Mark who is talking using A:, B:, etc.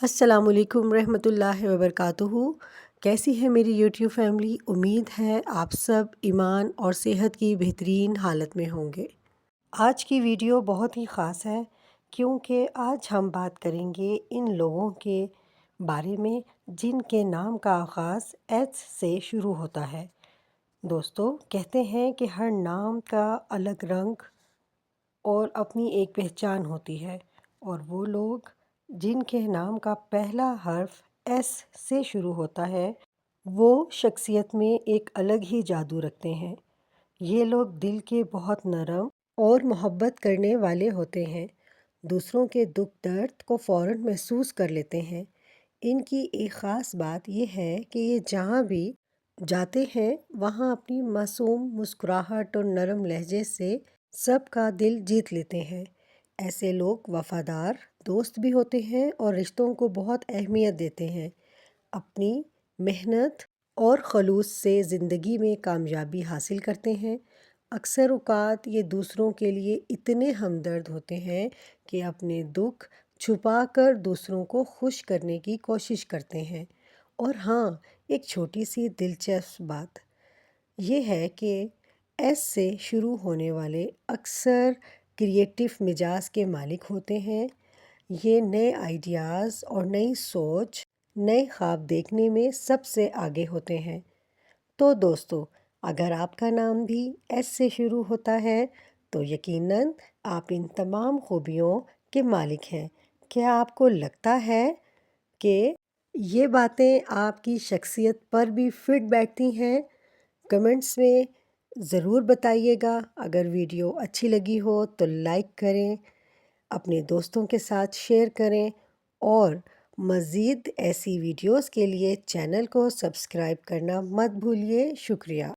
A: السلام علیکم ورحمۃ اللہ وبرکاتہ۔ کیسی ہے میری یوٹیوب فیملی؟ امید ہے آپ سب ایمان اور صحت کی بہترین حالت میں ہوں گے۔ آج کی ویڈیو بہت ہی خاص ہے کیونکہ آج ہم بات کریں گے ان لوگوں کے بارے میں جن کے نام کا آغاز ایچ سے شروع ہوتا ہے۔ دوستو، کہتے ہیں کہ ہر نام کا الگ رنگ اور اپنی ایک پہچان ہوتی ہے، اور وہ لوگ جن کے نام کا پہلا حرف ایس سے شروع ہوتا ہے وہ شخصیت میں ایک الگ ہی جادو رکھتے ہیں۔ یہ لوگ دل کے بہت نرم اور محبت کرنے والے ہوتے ہیں، دوسروں کے دکھ درد کو فوراً محسوس کر لیتے ہیں۔ ان کی ایک خاص بات یہ ہے کہ یہ جہاں بھی جاتے ہیں وہاں اپنی معصوم مسکراہٹ اور نرم لہجے سے سب کا دل جیت لیتے ہیں۔ ایسے لوگ وفادار دوست بھی ہوتے ہیں اور رشتوں کو بہت اہمیت دیتے ہیں۔ اپنی محنت اور خلوص سے زندگی میں کامیابی حاصل کرتے ہیں۔ اکثر اوقات یہ دوسروں کے لیے اتنے ہمدرد ہوتے ہیں کہ اپنے دکھ چھپا کر دوسروں کو خوش کرنے کی کوشش کرتے ہیں۔ اور ہاں، ایک چھوٹی سی دلچسپ بات یہ ہے کہ ایس سے شروع ہونے والے اکثر کریٹیو مزاج کے مالک ہوتے ہیں۔ یہ نئے آئیڈیاز اور نئی سوچ، نئے خواب دیکھنے میں سب سے آگے ہوتے ہیں۔ تو دوستو، اگر آپ کا نام بھی ایس سے شروع ہوتا ہے تو یقیناً آپ ان تمام خوبیوں کے مالک ہیں۔ کیا آپ کو لگتا ہے کہ یہ باتیں آپ کی شخصیت پر بھی فٹ بیٹھتی ہیں؟ کمنٹس میں ضرور بتائیے گا۔ اگر ویڈیو اچھی لگی ہو تو لائک کریں، اپنے دوستوں کے ساتھ شیئر کریں، اور مزید ایسی ویڈیوز کے لیے چینل کو سبسکرائب کرنا مت بھولیے۔ شکریہ۔